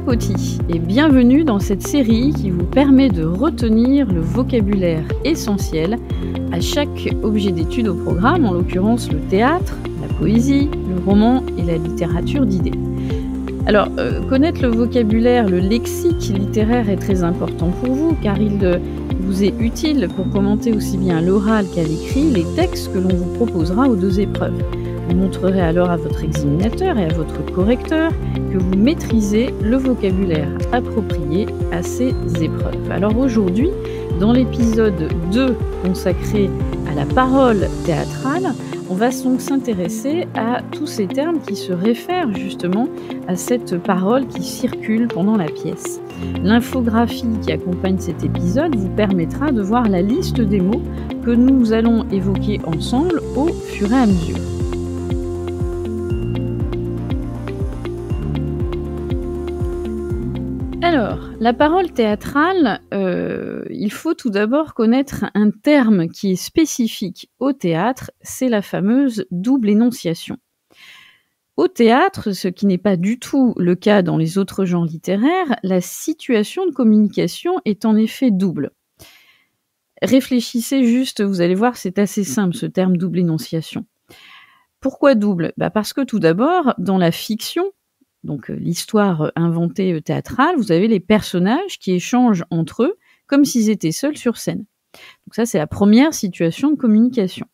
Clapotis et bienvenue dans cette série qui vous permet de retenir le vocabulaire essentiel à chaque objet d'étude au programme, en l'occurrence le théâtre, la poésie, le roman et la littérature d'idées. Alors, connaître le vocabulaire, le lexique littéraire est très important pour vous car il vous est utile pour commenter aussi bien à l'oral qu'à l'écrit les textes que l'on vous proposera aux deux épreuves. Vous montrerez alors à votre examinateur et à votre correcteur que vous maîtrisez le vocabulaire approprié à ces épreuves. Alors aujourd'hui, dans l'épisode 2 consacré à la parole théâtrale, on va donc s'intéresser à tous ces termes qui se réfèrent justement à cette parole qui circule pendant la pièce. L'infographie qui accompagne cet épisode vous permettra de voir la liste des mots que nous allons évoquer ensemble au fur et à mesure. Alors, la parole théâtrale, il faut tout d'abord connaître un terme qui est spécifique au théâtre, c'est la fameuse double énonciation. Au théâtre, ce qui n'est pas du tout le cas dans les autres genres littéraires, la situation de communication est en effet double. Réfléchissez juste, vous allez voir, c'est assez simple ce terme double énonciation. Pourquoi double ? Parce que tout d'abord, dans la fiction, donc l'histoire inventée théâtrale, vous avez les personnages qui échangent entre eux comme s'ils étaient seuls sur scène. Donc ça, c'est la première situation de communication.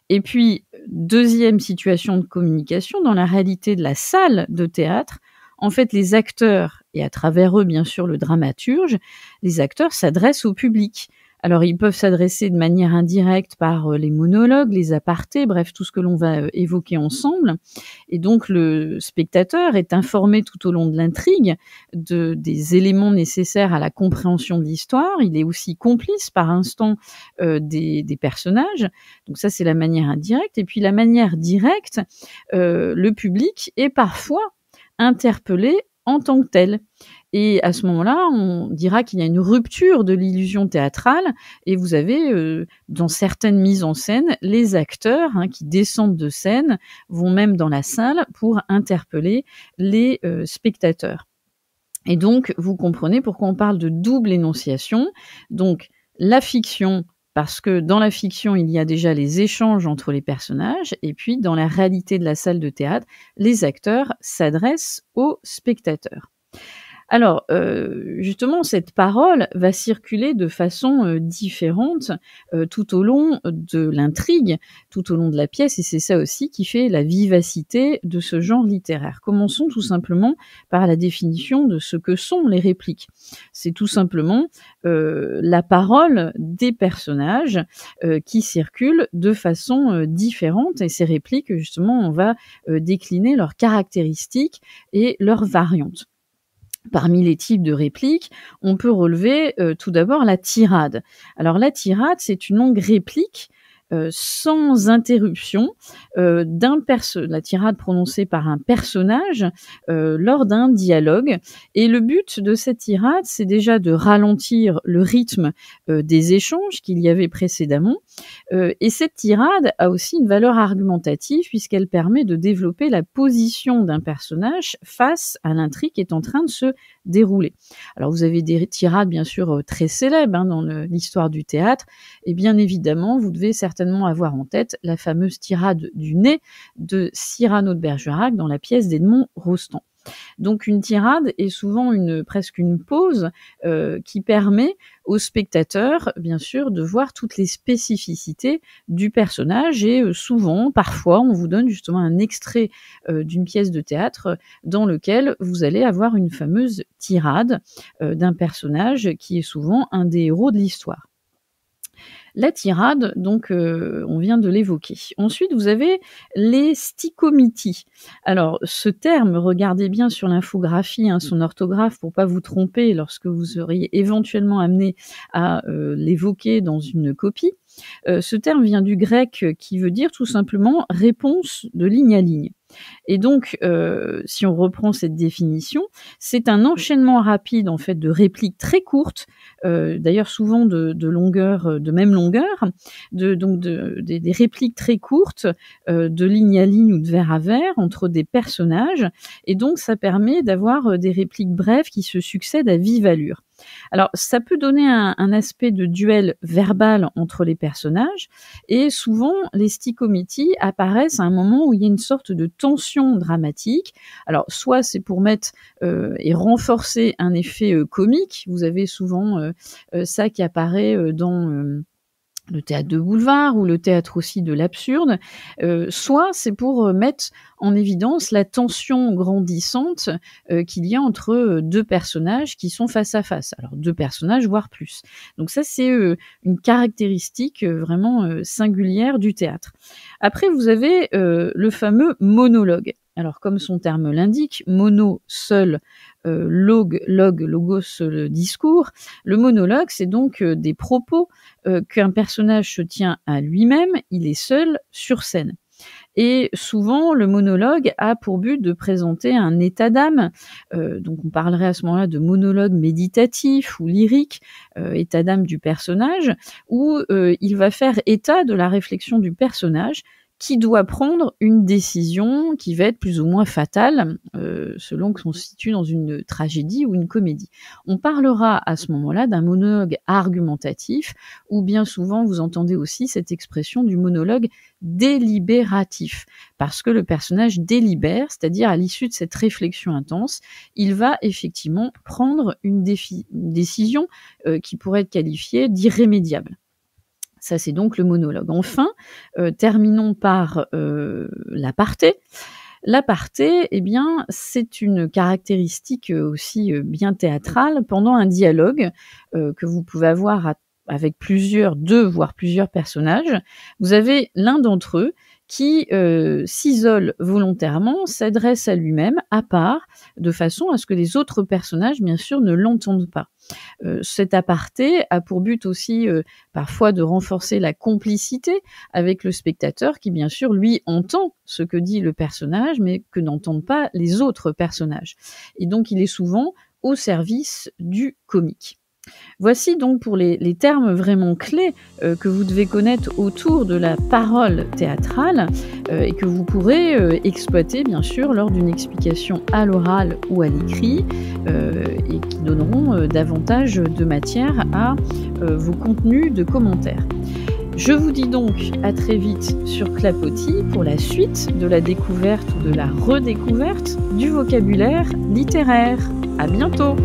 Et puis, deuxième situation de communication, dans la réalité de la salle de théâtre, en fait, les acteurs, et à travers eux, bien sûr, le dramaturge, les acteurs s'adressent au public. Alors, ils peuvent s'adresser de manière indirecte par les monologues, les apartés, bref, tout ce que l'on va évoquer ensemble. Et donc, le spectateur est informé tout au long de l'intrigue des éléments nécessaires à la compréhension de l'histoire. Il est aussi complice par instant des personnages. Donc ça, c'est la manière indirecte. Et puis, la manière directe, le public est parfois interpellé en tant que tel. Et à ce moment-là, on dira qu'il y a une rupture de l'illusion théâtrale et vous avez, dans certaines mises en scène, les acteurs qui descendent de scène, vont même dans la salle pour interpeller les spectateurs. Et donc, vous comprenez pourquoi on parle de double énonciation. Donc, la fiction, parce que dans la fiction, il y a déjà les échanges entre les personnages, et puis dans la réalité de la salle de théâtre, les acteurs s'adressent aux spectateurs. Alors, justement, cette parole va circuler de façon différente tout au long de l'intrigue, tout au long de la pièce, et c'est ça aussi qui fait la vivacité de ce genre littéraire. Commençons tout simplement par la définition de ce que sont les répliques. C'est tout simplement la parole des personnages qui circulent de façon différente, et ces répliques, justement, on va décliner leurs caractéristiques et leurs variantes. Parmi les types de répliques, on peut relever tout d'abord la tirade. Alors la tirade, c'est une longue réplique sans interruption la tirade prononcée par un personnage lors d'un dialogue. Et le but de cette tirade, c'est déjà de ralentir le rythme des échanges qu'il y avait précédemment. Et cette tirade a aussi une valeur argumentative puisqu'elle permet de développer la position d'un personnage face à l'intrigue qui est en train de se dérouler. Alors vous avez des tirades bien sûr très célèbres dans l'histoire du théâtre, et bien évidemment vous devez certainement avoir en tête la fameuse tirade du nez de Cyrano de Bergerac dans la pièce d'Edmond Rostand. Donc une tirade est souvent presque une pause qui permet au spectateur, bien sûr, de voir toutes les spécificités du personnage et souvent, parfois, on vous donne justement un extrait d'une pièce de théâtre dans lequel vous allez avoir une fameuse tirade d'un personnage qui est souvent un des héros de l'histoire. La tirade, donc, on vient de l'évoquer. Ensuite, vous avez les stichomities. Alors, ce terme, regardez bien sur l'infographie, son orthographe pour pas vous tromper lorsque vous seriez éventuellement amené à l'évoquer dans une copie. Ce terme vient du grec qui veut dire tout simplement réponse de ligne à ligne. Et donc, si on reprend cette définition, c'est un enchaînement rapide en fait de répliques très courtes d'ailleurs souvent de longueur, de même longueur, des répliques très courtes, de ligne à ligne ou de vers à vers entre des personnages et donc ça permet d'avoir, des répliques brèves qui se succèdent à vive allure. Alors ça peut donner un aspect de duel verbal entre les personnages et souvent les stichométies apparaissent à un moment où il y a une sorte de tension dramatique. Alors soit c'est pour mettre, et renforcer un effet, comique. Vous avez souvent, ça qui apparaît, dans, le théâtre de boulevard ou le théâtre aussi de l'absurde, soit c'est pour, mettre en évidence la tension grandissante, qu'il y a entre, 2 personnages qui sont face à face. Alors 2 personnages, voire plus. Donc ça, c'est, une caractéristique, vraiment, singulière du théâtre. Après vous avez, le fameux monologue. Alors comme son terme l'indique, mono seul, logos le discours. Le monologue, c'est donc, des propos qu'un personnage se tient à lui-même, il est seul sur scène. Et souvent, le monologue a pour but de présenter un état d'âme, donc on parlerait à ce moment-là de monologue méditatif ou lyrique, état d'âme du personnage, où il va faire état de la réflexion du personnage qui doit prendre une décision qui va être plus ou moins fatale, selon qu'on se situe dans une tragédie ou une comédie. On parlera à ce moment-là d'un monologue argumentatif, ou bien souvent vous entendez aussi cette expression du monologue délibératif, parce que le personnage délibère, c'est-à-dire à l'issue de cette réflexion intense, il va effectivement prendre une décision qui pourrait être qualifiée d'irrémédiable. Ça, c'est donc le monologue. Enfin, terminons par, l'aparté. L'aparté, eh bien, c'est une caractéristique, aussi, bien théâtrale. Pendant un dialogue, que vous pouvez avoir avec 2 voire plusieurs personnages, vous avez l'un d'entre eux qui, s'isole volontairement, s'adresse à lui-même, à part, de façon à ce que les autres personnages, bien sûr, ne l'entendent pas. Cet aparté a pour but aussi, parfois de renforcer la complicité avec le spectateur qui, bien sûr, lui, entend ce que dit le personnage, mais que n'entendent pas les autres personnages. Et donc il est souvent au service du comique. Voici donc pour les termes vraiment clés, que vous devez connaître autour de la parole théâtrale, et que vous pourrez, exploiter bien sûr lors d'une explication à l'oral ou à l'écrit, et qui donneront, davantage de matière à, vos contenus de commentaires. Je vous dis donc à très vite sur Clapotis pour la suite de la découverte ou de la redécouverte du vocabulaire littéraire. À bientôt!